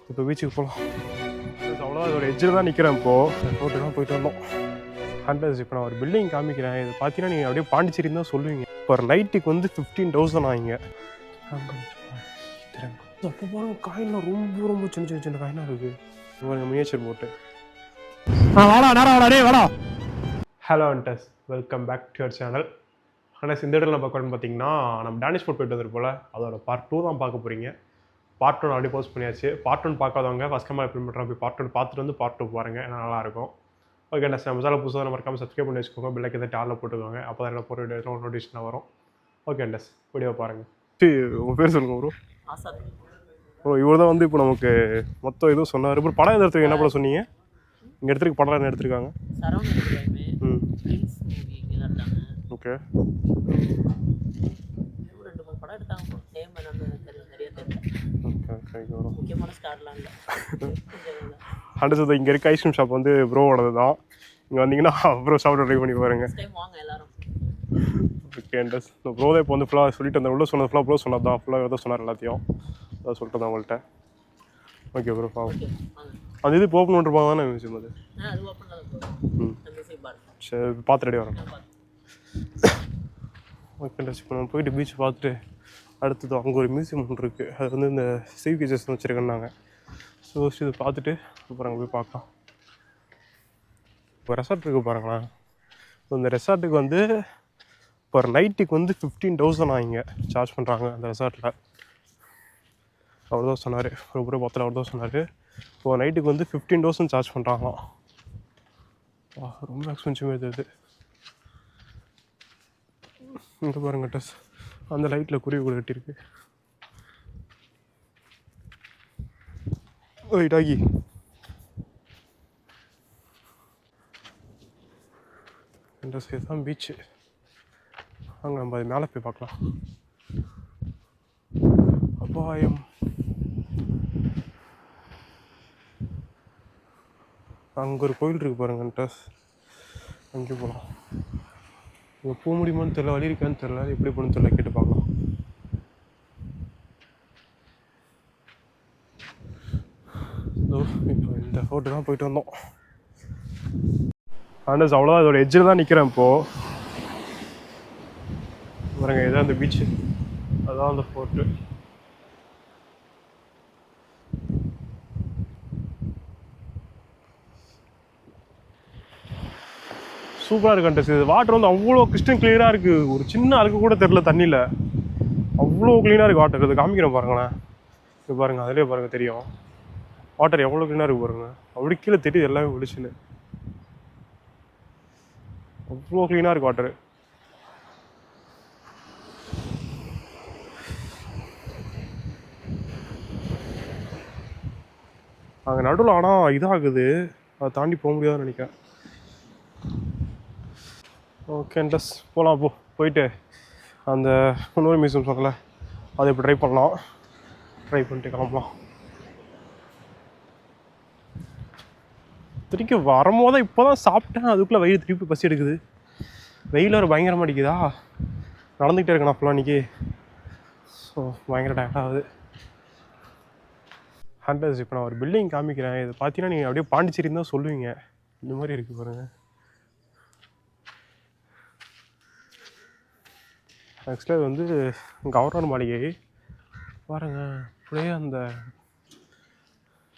இப்போ பீச்சுக்கு போகலாம். அவ்வளோதான், ஒரு எட்ஜில் தான் நிற்கிறேன். இப்போது ரோட்டு தான் போயிட்டு வந்தோம். ஹண்ட்ரட்ஸ் இப்போ நான் ஒரு பில்டிங் காமிக்கிறேன். இது பார்த்தீங்கன்னா நீங்கள் அப்படியே பாண்டிச்சேரின்னு தான் சொல்லுவீங்க. இப்போ ஒரு நைட்டுக்கு வந்து 15,000 ஆகிங்க. அப்போ பாருங்க, காயின்லாம் ரொம்ப ரொம்ப சின்ன சின்ன சின்ன காயினாக இருக்குது. பாருங்க, மினியேச்சர் போட்டு. வாடா நேரம் வாடா, டே வாடா. ஹலோ அண்டஸ், welcome back to your channel. ஆனால் இந்த இடத்துல பார்க்கணும்னு பார்த்தீங்கன்னா, நம்ம டேனிஷ் ஃபுட் போயிட்டு வந்துட்டு போல் அதோட பார்ட் 2 தான் பார்க்க போகிறீங்க. பார்ட் 1 ஆல்ரெடி போஸ்ட் பண்ணியாச்சு. பார்ட் 1 பார்க்காதவங்க ஃபஸ்ட் கம்மா எப்படி பண்ணுறோம், போய் பார்ட் 1 பார்த்துட்டு வந்து பார்ட் 2 பாருங்கள், ஏன்னா நல்லாயிருக்கும். ஓகே, நான் நம்ம சேனல் புதுசாக மறக்காமல் சப்ஸ்கிரைப் பண்ணி வச்சுக்கோங்க. பெல்லைக்கு எதாவது ஆளில் போட்டுக்கோங்க, அப்போ தான் என்ன போகிற வீடியோ நோட்டிஃபிகேஷனாக வரும். ஓகே அண்டஸ், வீடியோ பாருங்கள். உங்கள் பேர் சொல்லுங்கள் ப்ரோ. ப்ரோ இவர் தான் வந்து இப்போ நமக்கு மொத்தம் எதுவும் சொன்னார். இப்போ படம் எது எடுத்துருக்கீங்க, என்ன படம் சொன்னீங்க? இங்கே எடுத்துருக்கு படம் என்ன எடுத்துருக்காங்க? ஓகே, அடுத்தது இங்கே இருக்க ஐஸ்கிரீம் ஷாப் வந்து ப்ரோவோடது தான். இங்கே வந்தீங்கன்னா ப்ரோ சாப்பிட ட்ரை பண்ணி பாருங்க. ஓகே அண்டஸ், இந்த ப்ரோ தான் இப்போ வந்து ஃபுல்லாக சொல்லிட்டு அந்த உள்ள சொன்னது ஃபுல்லாக ப்ரோ சொன்னது தான், ஃபுல்லாக எதாவது சொன்னார் எல்லாத்தையும் அதான் சொல்லிட்டு தான் உங்கள்கிட்ட. ஓகே ப்ரோ, அந்த இது ஓப்பன் பண்ணிருப்பாங்க தானே மியூசியம் அது? சரி, பார்த்து ரெடி வரேன். ஓகே அண்டஸ், இப்போ நம்ம போயிட்டு பீச் பார்த்துட்டு அடுத்தது அங்கே ஒரு மியூசியம் ஒன்று இருக்குது. அது வந்து இந்த சீ ஃபீச்சர்ஸ் வச்சுருக்கேன்னாங்க. ஸோ இது பார்த்துட்டு அப்புறம் அங்கே போய் பார்க்கலாம். இப்போ ரெசார்ட் இருக்குது பாருங்களேன். இந்த ரெசார்ட்டுக்கு வந்து இப்போ ஒரு நைட்டுக்கு வந்து 15,000 ஆகிங்க சார்ஜ் பண்ணுறாங்க அந்த ரெசார்ட்டில். அவர் தான் சொன்னார், ஒரு பத்தில் அவர் தான் சொன்னார். இப்போ நைட்டுக்கு வந்து 15,000 சார்ஜ் பண்ணுறாங்களாம். ரொம்ப எக்ஸ்பென்சிவ் இது. இங்கே பாருங்க டஸ், அந்த லைட்டில் குருவி கூட கட்டியிருக்கு. வெயிட் ஆகி இந்த சைடு தான் பீச்சு. அங்கே நம்ம அது மேலே போய் பார்க்கலாம். அபாயம். அங்கே ஒரு கோயில் இருக்குது பாருங்கன்ட்டு, அங்கே போகலாம். இங்கே போக முடியுமான்னு தெரில, வழி இருக்கான்னு தெரில, எப்படி போகணுன்னு தெரில, கேட்டு பார்க்கலாம். இப்போ இந்த ஃபோட்டோ தான் போயிட்டு வந்தோம். ஆண்டஸ் அவ்வளோதான், இதோட எட்ஜில் தான் நிற்கிறேன் இப்போது. பாருங்க, இதான் அந்த பீச்சு, அதான் அந்த ஃபோர்ட்டு. சூப்பராக இருக்கு அண்டஸ். இது வாட்டர் வந்து அவ்வளோ கிறிஸ்டன் கிளியராக இருக்குது. ஒரு சின்ன அழுக்கு கூட தெரில தண்ணியில், அவ்வளோ க்ளீனாக இருக்குது வாட்டர். இது காமிக்கிறேன் பாருங்களேன். இது பாருங்கள், அதிலே பாருங்கள் தெரியும் வாட்டர் எவ்வளோ க்ளீனாக இருக்குது பாருங்கள். அப்படி கீழே தெரியுது எல்லாமே விழிச்சுன்னு, அவ்வளோ க்ளீனாக இருக்குது வாட்டரு. அங்கே நடுவில் ஆனால் இதாகுது, அதை தாண்டி போக முடியாதுன்னு நினைக்கிறேன். ஓகே அண்டஸ், போகலாம். போயிட்டு அந்த இன்னொரு மியூசியம் சொன்னல, அதை இப்போ ட்ரை பண்ணலாம். ட்ரை பண்ணிட்டு கிளம்பலாம். திருப்பி வரும்போது இப்போ தான் சாப்பிட்டேன், அதுக்குள்ளே வயிறு திருப்பி பசி எடுக்குது. வெயில் வேறு பயங்கரமாக அடிக்குதா, நடந்துக்கிட்டே இருக்கேன் ஃபுல்லாக இன்றைக்கி. ஸோ பயங்கர டயர்ட் ஆகுது. ஹண்ட்ரட்ஸ் இப்போ நான் ஒரு பில்டிங் காமிக்கிறேன். இது பார்த்தீங்கன்னா நீங்கள் அப்படியே பாண்டிச்சேரின்னு தான் சொல்லுவீங்க. இந்த மாதிரி இருக்குது பாருங்கள். ஆக்சுவலாக இது வந்து கவர்னர் மாளிகை பாருங்கள். அப்படியே அந்த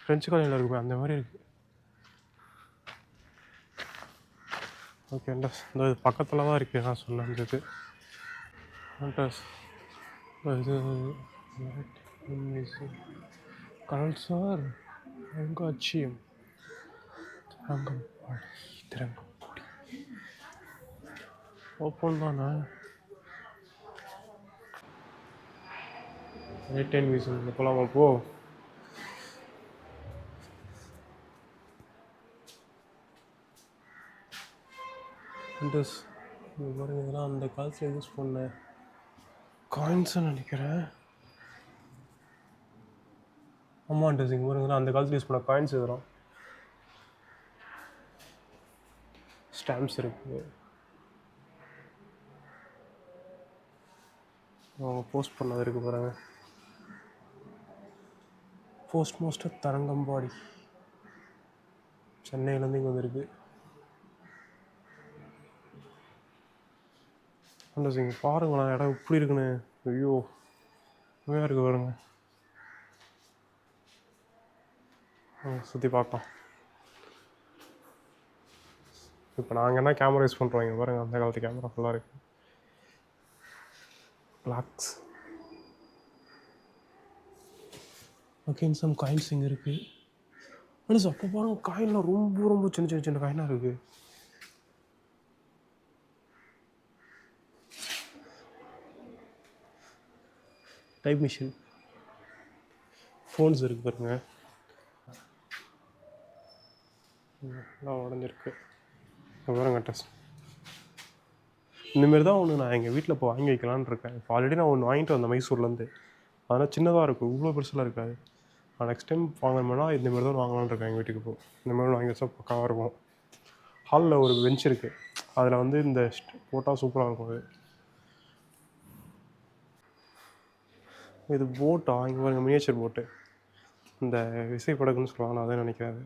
ஃப்ரெஞ்சு காலனியில் இருக்குமே அந்த மாதிரி இருக்குது. ஓகே அண்டஸ், இந்த இது பக்கத்தில் தான் இருக்குது நான் சொன்னேன். இது அண்டஸ், இது கல்சார் அருங்காட்சியம் திரங்கம்பாடி ஓப்பன் தானே. டைம் மியூசியம் போகலாமா? போ. அண்டஸ் பாருங்க, இதெல்லாம் அந்த காலத்தில் யூஸ் பண்ண காயின்ஸ்ன்னு நினைக்கிறேன். ஆமாம் அண்டஸ், இங்கே பாருங்க, அந்த காலத்தில் யூஸ் பண்ண காயின்ஸ் இதெல்லாம். ஸ்டாம்ப்ஸ் இருக்குது, அவங்க போஸ்ட் பண்ணது இருக்குது பாருங்க. போஸ்ட் மாஸ்டர் தரங்கம்பாடி சென்னையிலேருந்து இங்கே வந்திருக்கு. அந்த இங்கே பாருங்களேன் இடம் எப்படி இருக்குன்னு. ஐயோ உண்மையாக இருக்குது பாருங்க. சுற்றி பார்க்கலாம். இப்போ நாங்கள் என்ன கேமரா யூஸ் பண்ணுறோம் இங்கே பாருங்கள். அந்த காலத்து கேமரா ஃபுல்லாக இருக்குது. Blocks okay. சம் காயின்ஸ் இங்கே இருக்குது. ஆனால் சார் அப்போ பாருங்கள் காயின்லாம் ரொம்ப ரொம்ப சின்ன சின்ன சின்ன காயினாக இருக்குது. டைப் மிஷின் ஃபோன்ஸ் இருக்குது பாருங்க. எல்லாம் உடஞ்சிருக்கு பாருங்க. டெஸ்ட் இந்தமாரி தான் ஒன்று நான் எங்கள் வீட்டில் இப்போ வாங்கி வைக்கலான்னு இருக்கேன். இப்போ ஆல்ரெடி நான் ஒன்று வாங்கிட்டு வந்தேன் மைசூர்லேருந்து. அதனால் சின்னதாக இருக்கும், இவ்வளோ பெருசெலாம் இருக்காது. நான் நெக்ஸ்ட் டைம் வாங்கணும்னா இந்தமாரி தான் வாங்கலான்னு இருக்கேன். எங்கள் வீட்டுக்கு இப்போ இந்தமாரி வாங்கி வச்சா பக்காவாக இருக்கும். ஹாலில் ஒரு பெஞ்ச் இருக்குது, அதில் வந்து இந்த போட்டால் சூப்பராக இருக்கும். அது இது போட்டா இங்கே பாருங்க, மினியேச்சர் போட்டு இந்த விசைப்படகுன்னு சொல்லுவாங்க, நான் அதை நினைக்கிறேன்.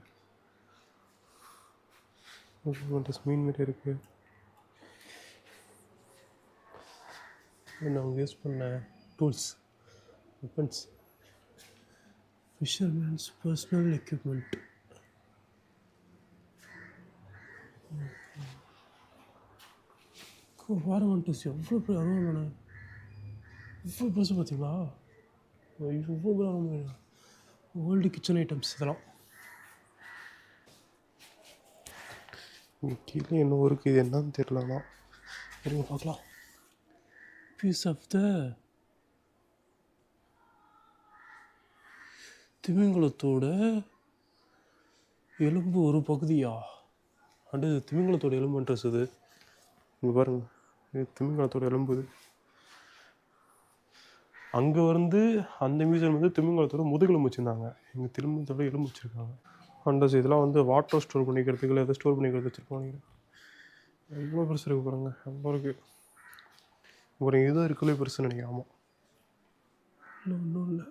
அது மீன் மாரி இருக்குது. நான் யூஸ் பண்ண tools, weapons, fishermen's personal equipment. பாருங்க டூல்ஸ் எவ்வளோ பெரிய அருவாமனை, இவ்வளோ பெருசு பார்த்தீங்களா? இவ்வளோ ஓல்டு கிச்சன் ஐட்டம்ஸ் இதெல்லாம். கீழே என்ன இருக்குது, இது என்னன்னு தெரியலண்ணா. இருங்க பார்க்கலாம். பீஸ் ஆஃப் த திமிங்கலத்தோட எலும்பு ஒரு பகுதியா? அண்டு திமிங்கலத்தோட எலும்புன்றது இது. இங்கே பாருங்க, இது திமிங்கலத்தோட எலும்பு. அங்கே வந்து அந்த மியூசியம் வந்து திமிங்கலத்தோட முதுகெலும்பு வச்சுருந்தாங்க, இங்கே திமிங்கலத்தோட எலும்பு வச்சுருக்காங்க. அண்டர்ஸ் இதெல்லாம் வந்து வாட்டர் ஸ்டோர் பண்ணிக்கிறதுக்கு இல்லை எதை ஸ்டோர் பண்ணிக்கிறது வச்சுருப்பாங்க. இவ்வளோ பெருசு இருக்குது பாருங்க, எவ்வளோ இருக்குது ஒரு இதுதான் இருக்குள்ளே பெருசுன்னு நினைக்கிறேன். ஆமாம், ஒன்றும் இல்லை.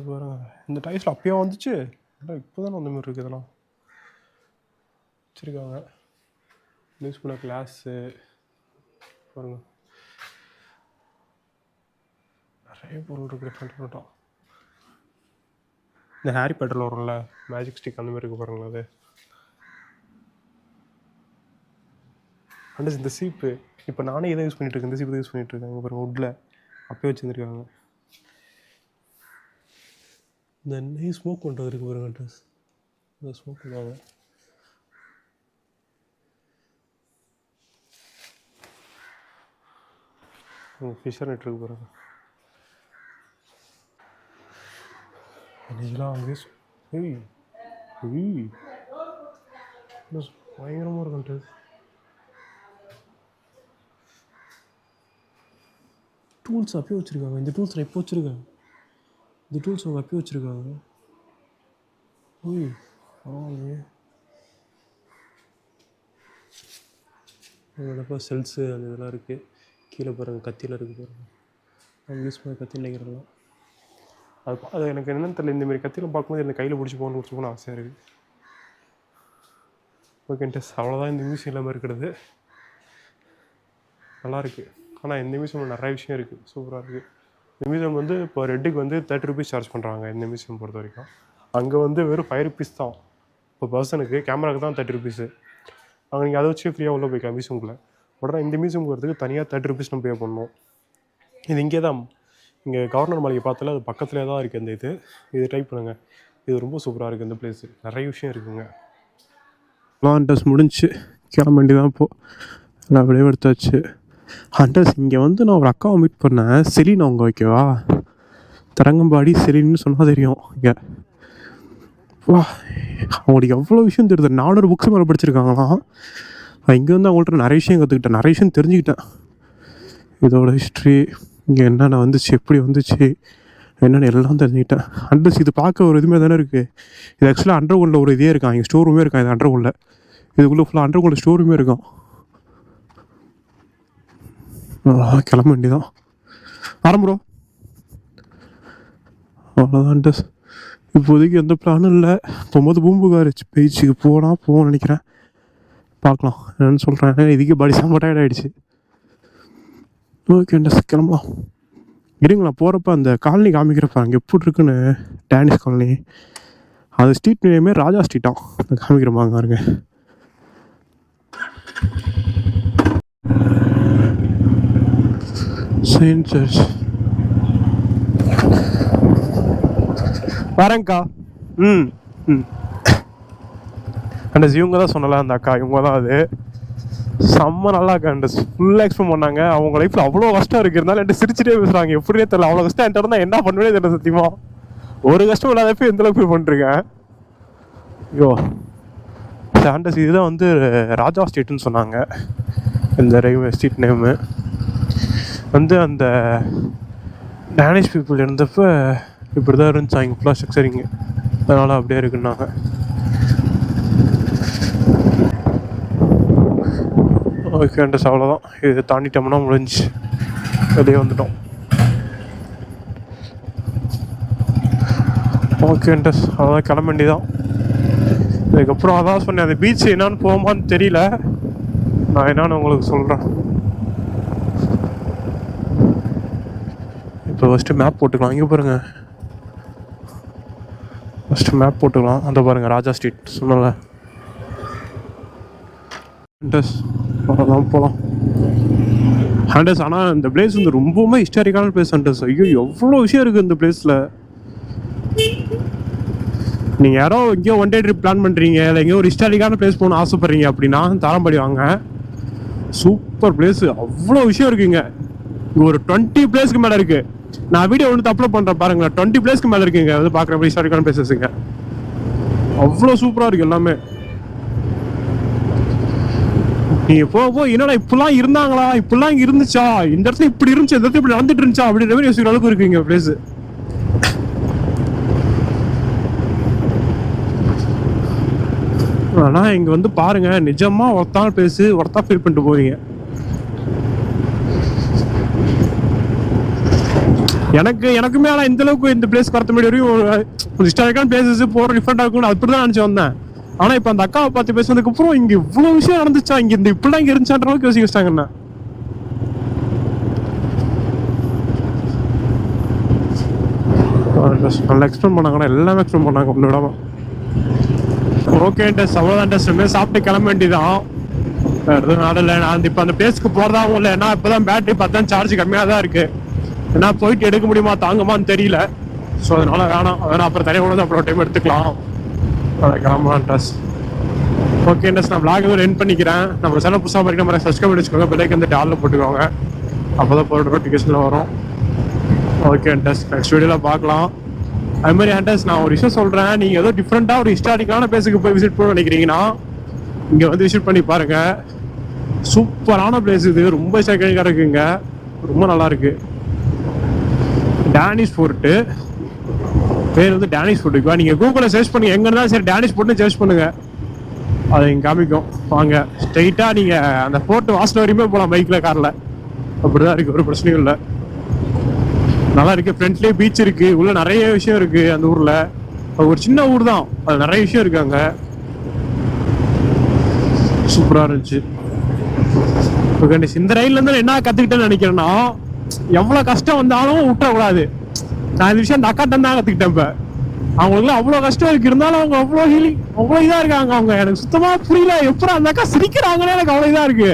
பாருங்க, இந்த டைல்ஸில் அப்பயே வந்துச்சு, இல்லை இப்போ தானே அந்த மாதிரி இருக்குது. இதெல்லாம் வச்சுருக்காங்க. யூஸ் பண்ண கிளாஸு பாருங்க, நிறைய பொருள் இருக்குது. டிஃப்ரெண்ட்டாக இந்த ஹாரி பாட்டரில் வரும்ல மேஜிக் ஸ்டிக், அந்த மாதிரி இருக்குது பாருங்களா. அது அண்ட் இந்த சீப்பு இப்போ நானே இதை யூஸ் பண்ணிகிட்ருக்கேன். இந்த சீப்பு தான் யூஸ் பண்ணிகிட்ருக்கேன். இங்கே பாருங்கள், வுட்டில் அப்பயே வச்சுருந்துருக்காங்க. இந்த நெய் ஸ்மோக் பண்ணுறது இருக்குது பாருங்க. ட்ரெஸ் இந்த ஸ்மோக் பண்ணுவாங்க. ஃபிஷர் நெட் இருக்கு பாருங்க. இதெல்லாம் அங்கே பயங்கரமாக இருக்குன்ட்டு. டூல்ஸ் அப்பயே வச்சுருக்காங்க. இந்த டூல்ஸ் நான் இப்போ வச்சுருக்கேன். இந்த டூல்ஸ் அவங்க அப்பயே வச்சுருக்காங்க. பரவாயில்லையே. அதோடப்போ செல்ஸு அந்த இதெல்லாம் இருக்குது. கீழே பாருங்கள், கத்தியில் இருக்குது பாருங்கள். அவங்க யூஸ் பண்ண கத்தி நினைக்கிறலாம். அது எனக்கு என்னென்னு தெரியல. இந்தமாரி கத்தியில் பார்க்கும்போது எனக்கு கையில் பிடிச்சி போகணுன்னு ஆசையாக இருக்குது. ஓகேன்ட்டு அவ்வளோதான் இந்த மியூசியம் இல்லாமல் இருக்கிறது. நல்லாயிருக்கு. ஆனால் இந்த மியூசியமில் நிறைய விஷயம் இருக்குது, சூப்பராக இருக்குது. இந்த மியூசியம் வந்து இப்போ ரெட்டுக்கு வந்து 30 ருபீஸ் சார்ஜ் பண்ணுறாங்க இந்த மியூசியம் பொறுத்த வரைக்கும். அங்கே வந்து வெறும் 5 ருபீஸ் தான் இப்போ பர்சனுக்கு. கேமராவுக்கு தான் 30 ருபீஸு. அங்கே நீங்கள் அதை வச்சு ஃப்ரீயாக உள்ளே போய்க்கலாம் மியூசியம்குள்ளே. உடனே இந்த மியூசியம் போகிறதுக்கு தனியாக 30 ருபீஸ் நம்ம பே பண்ணணும். இது இங்கே தான், இங்கே கவர்னர் மாளிகை பார்த்தால அது பக்கத்துலேயே தான் இருக்குது. இந்த இது ட்ரை பண்ணுங்கள். இது ரொம்ப சூப்பராக இருக்குது. இந்த பிளேஸு நிறைய விஷயம் இருக்குதுங்க. ஹண்டர்ஸ் முடிஞ்சு கிளம்ப வேண்டியதான். இப்போது எல்லாம் விளைவு எடுத்தாச்சு. ஹண்டர்ஸ் இங்கே வந்து நான் ஒரு அக்காவை மீட் பண்ணேன், செலின். அவங்க ஓகேவா, தரங்கம்பாடி செலின்னு சொன்னால் தெரியும். இங்கே வா, அவங்களுக்கு எவ்வளோ விஷயம் தெரியுது. 400 புக்ஸ் மேலே படிச்சிருக்காங்களாம். இங்கே வந்து அவங்கள்ட்ட நிறைய விஷயம் கற்றுக்கிட்டேன், நிறைய விஷயம் தெரிஞ்சுக்கிட்டேன். இதோட ஹிஸ்ட்ரி, இங்கே என்னென்ன வந்துச்சு, எப்படி வந்துச்சு, என்னென்ன எல்லாம் தெரிஞ்சுக்கிட்டேன். ஹண்டர்ஸ் இது பார்க்க ஒரு இதுமாதிரி தானே இருக்குது. இது ஆக்சுவலாக அண்டர் கிரவுண்டில் ஒரு இதே இருக்கான், இங்கே ஸ்டோர் ரூமே இருக்கான். இது அண்டர் கிரவுண்டில், இதுக்குள்ளே ஃபுல்லாக அண்டர் கிரவுண்டில் ஸ்டோர் ரூமே இருக்கும். கிளம்ப வேண்டியதான். ஆரம்பம் ப்ரோ. அவ்வளோதான் டஸ். இப்போதைக்கு எந்த பிளானும் இல்லை. போகும்போது பூம்புகார் பீச்சுக்கு போகணும்னு நினைக்கிறேன். பார்க்கலாம் என்னன்னு சொல்கிறேன். இதுக்கே பாடி செம்ம டயர்ட் ஆகிடுச்சு. ஓகே டஸ், கிளம்பலாம். இருங்களா, போகிறப்ப அந்த காலனி காமிக்கிறப்ப அங்கே எப்படி இருக்குன்னு, டேனிஷ் காலனி. அது ஸ்ட்ரீட் நேமே ராஜா ஸ்ட்ரீட்டாக காமிக்கிறப்பாங்க பாருங்க. செயின்ட் சர்ச் வரேங்க்கா. ம் ம் அண்டஸ் இவங்க தான் சொன்னல, அந்த அக்கா இவங்க தான். அது செம்ம நல்லா இருக்கு. அண்டஸ் ஃபுல்லாக எக்ஸ்பிளைன் பண்ணாங்க. அவங்க லைஃப்பில் அவ்வளோ கஷ்டம் இருக்குது, இருந்தாலும் என்கிட்ட சிரிச்சிட்டே பேசுகிறாங்க. எப்படியே தெரியல, அவ்வளோ கஷ்டம் என்கிட்ட இருந்தால் என்ன பண்ணுவேனே தெரியல சத்தியமா. ஒரு கஷ்டம் இல்லாதப்போ எந்தளவுக்கு போய் பண்ணிருக்கேன். ஐயோ ஆண்டஸ் இதுதான் வந்து ராஜா ஸ்ட்ரீட்னு சொன்னாங்க. இந்த ரயில்வே ஸ்ட்ரீட் நேமு வந்து அந்த டேனிஷ் பீப்புள் இருந்தப்போ இப்படி தான் இருந்துச்சு. இங்கே ஃபுல்லாக ஸ்ட்ரக்சரிங்க, அதனால் அப்படியே இருக்குன்னாங்க. ஓகே அண்டஸ், அவ்வளோதான். இது தாண்டிட்டோம்னா முடிஞ்சு வெளியே வந்துட்டோம். ஓகே அண்டஸ், அவ்வளோதான், கிளம்ப வேண்டியதான். இதுக்கப்புறம் அதான் சொன்னேன், அந்த பீச் என்னான்னு போகுமான்னு தெரியல. நான் என்னான்னு உங்களுக்கு சொல்கிறேன். இப்போ ஃபஸ்ட்டு மேப் போட்டுக்கலாம். இங்கே பாருங்கள், ஃபஸ்ட்டு மேப் போட்டுக்கலாம். அந்த பாருங்கள் ராஜா ஸ்ட்ரீட் சொன்னல. ஹண்டஸ் அவ்வளோதான், போகலாம். ஹண்டஸ் ஆனால் இந்த பிளேஸ் வந்து ரொம்பவுமே ஹிஸ்டாரிக்கான பிளேஸ் ஹண்டஸ். ஐயோ எவ்வளோ விஷயம் இருக்குது இந்த பிளேஸில். நீங்கள் யாரோ எங்கேயோ ஒன் டே ட்ரிப் பிளான் பண்ணுறீங்க, இல்லை எங்கேயோ ஒரு ஹிஸ்டாரிக்கான பிளேஸ் போகணும்னு ஆசைப்பட்றீங்க அப்படின்னா தாராம்படி வாங்க. சூப்பர் பிளேஸு, அவ்வளோ விஷயம் இருக்குங்க. இங்கே ஒரு 20 பிளேஸ்க்கு மேலே இருக்குது. நான் வீடியோ ஒன்று அப்லோட் பண்ணுறேன் பாருங்களேன். 20 பிளேஸ்க்கு மேலே இருக்குங்க வந்து பார்க்குற ஹிஸ்டாரிக்கான பிளேஸஸுங்க. அவ்வளோ சூப்பராக இருக்குது எல்லாமே. நீங்கள் போக என்னடா இப்படிலாம் இருந்தாங்களா, இப்படிலாம் இங்கே இருந்துச்சா, இந்த இடத்துல இப்படி இருந்துச்சு, இந்த இடத்துல இப்படி நடந்துட்டு இருந்துச்சா அப்படின்ற மாதிரி யோசிக்கிற அளவுக்கு இருக்குங்க பிளேஸு. ஆனால் இங்கே வந்து பாருங்கள், நிஜமாக ஒருத்தான பிளேஸு, ஒருத்தா ஃபீல் பண்ணிட்டு போவீங்க. எனக்குமே ஆனால் இந்த அளவுக்கு இந்த பிளேஸ் வரத்த முன்னாடி வரையும் ஒரு ஹிஸ்டாரிக்கான பிளேசஸ் போகிற டிஃப்ரெண்டாக இருக்கும்னு அப்படி தான் நினச்சி வந்தேன். ஆனால் இப்போ அந்த அக்காவை பார்த்து பேசுனதுக்கப்புறம் இங்கே இவ்வளோ விஷயம் நடந்துச்சா, இங்கே இந்த இப்படிலாம் இங்கே இருந்துச்சான்ற அளவுக்கு யோசிக்க வச்சிட்டாங்கண்ணா. நல்லா எக்ஸ்பிளைன் பண்ணாங்கன்னா எல்லாமே எக்ஸ்பிளைன் பண்ணாங்க ஒன்று விடாம. ஓகே டெஸ்ட், அவ்வளோதான் டெஸ்ட். சாப்பிட்டு கிளம்ப வேண்டியதான். எதுவும் நடல. நான் இப்போ அந்த பிளேஸ்க்கு போகிறதா இல்லை, ஏன்னா இப்போ தான் பேட்டரி பார்த்தா சார்ஜ் கம்மியாக தான் இருக்குது. ஏன்னா போயிட்டு எடுக்க முடியுமா தாங்குமான்னு தெரியல. ஸோ அதனால வேணாம், அதனால் அப்புறம் தனியாக கொண்டு வந்து அப்புறம் டைம் எடுத்துக்கலாம். அதை கிளம்பலாம் ட்ரெஸ். ஓகே ட்ரெஸ், நான் விளாக் எதுவும் ரெண்ட் பண்ணிக்கிறேன். நம்ம சேனல் புதுசாக மாதிரி நம்ம சப்ஸ்கிரைப் பண்ணி வச்சுக்கோங்க. பெல்லைக்கு வந்து ஆளில் போட்டுக்கோங்க, அப்போ தான் போகிற நோட்டிஃபிகேஷனில் வரும். ஓகே ட்ரெஸ், நெக்ஸ்ட் வீடியோவில் பார்க்கலாம். அது மாதிரி ஹண்டர்ஸ், நான் ஒரு விஷயம் சொல்கிறேன். நீங்கள் ஏதோ டிஃப்ரெண்ட்டாக ஒரு ஹிஸ்டாரிக்கான பிளேஸுக்கு போய் விசிட் பண்ண நினைக்கிறீங்கன்னா இங்கே வந்து விசிட் பண்ணி பாருங்கள். சூப்பரான பிளேஸ் இது, ரொம்ப ஹிஸ்டாரிக்காக இருக்குங்க, ரொம்ப நல்லாயிருக்கு. டேனிஷ் ஃபோர்ட்டு பேர் வந்து டேனிஷ் ஃபோர்ட்டுக்குவா. நீங்கள் கூகுளில் சர்ச் பண்ணுங்க, எங்கே இருந்தாலும் சரி டேனிஷ் ஃபோர்ட்னு சர்ச் பண்ணுங்க, அதை இங்கே காமிக்கும். வாங்க ஸ்ட்ரெயிட்டாக நீங்கள் அந்த ஃபோர்ட்டு வாசல் வரையுமே போகலாம், பைக்கில் காரில். அப்படி தான் இருக்குது, ஒரு பிரச்சனையும் இல்லை. நல்லா இருக்குது. ஃப்ரண்ட்லேயே பீச் இருக்குது, உள்ள நிறைய விஷயம் இருக்குது. அந்த ஊரில் ஒரு சின்ன ஊர் தான், அது நிறைய விஷயம் இருக்குது அங்கே. சூப்பராக இருந்துச்சு. ஓகே, இந்த ரயில்லேருந்து என்ன கற்றுக்கிட்டேன்னு நினைக்கிறேன்னா, எவ்வளோ கஷ்டம் வந்தாலும் விட்டுறக்கூடாது. நான் இந்த விஷயம் அந்த அக்காட்ட தான் கற்றுக்கிட்டேன். இப்போ அவங்களுக்குலாம் அவ்வளோ கஷ்டம் இருக்கு, இருந்தாலும் அவங்க அவ்வளோ ஹீலிங், அவ்வளோ இதாக இருக்காங்க. அவங்க எனக்கு சுத்தமாக புரியல, எப்போ அந்த அக்கா சிரிக்கிறாங்கன்னு எனக்கு அவ்வளோ இதாக இருக்கு.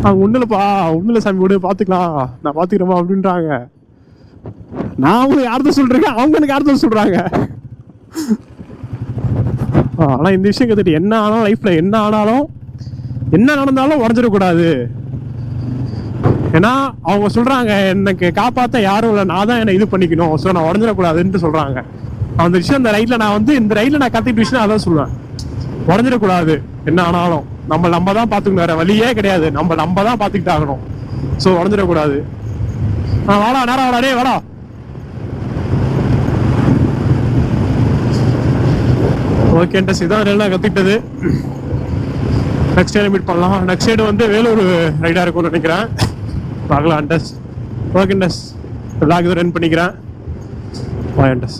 அவங்க ஒன்றுலப்பா, ஒன்றுல சாமி விடு, பார்த்துக்கலாம், நான் பார்த்துக்கிறேம்மா அப்படின்றாங்க. நான் அவங்க யார்தான் சொல்கிறேன், அவங்க எனக்கு யார்தான் சொல்கிறாங்க. ஆனால் இந்த விஷயம் கற்றுட்டு என்ன ஆனாலும் லைஃப்பில் என்ன ஆனாலும் என்ன நடந்தாலும் உடஞ்சிடக்கூடாது. ஏன்னா அவங்க சொல்கிறாங்க, எனக்கு காப்பாற்ற யாரும் இல்லை, நான் தான் என்னை இது பண்ணிக்கணும், ஸோ நான் உடஞ்சிடக்கூடாதுன்ட்டு சொல்கிறாங்க. அந்த விஷயம் இந்த ரயிலில் நான் வந்து இந்த ரயிலில் நான் கற்றுக்கிட்ட விஷயம் அதான் சொல்லுவேன். உடஞ்சிடக்கூடாது, என்ன ஆனாலும் நம்ம தான் பார்த்துக்கணும், வேறு வழியே கிடையாது. நம்ம தான் பார்த்துக்கிட்டு ஆகணும். ஸோ உடஞ்சிடக்கூடாது. வாடா நேரம் வாடா, டே வாடா. ஓகேன்ட்டு இதான் ரயில் நான் கற்றுக்கிட்டது. நெக்ஸ்ட் டைம் மீட் பண்ணலாம். நெக்ஸ்ட் சைடு வந்து வேலூர் ரைடாக இருக்கும்னு நினைக்கிறேன். பார்க்கலாம் டஸ். ஓகே டஸ், விளாக் எதுவும் ரன் பண்ணிக்கிறேன். பாய் அண்டஸ்.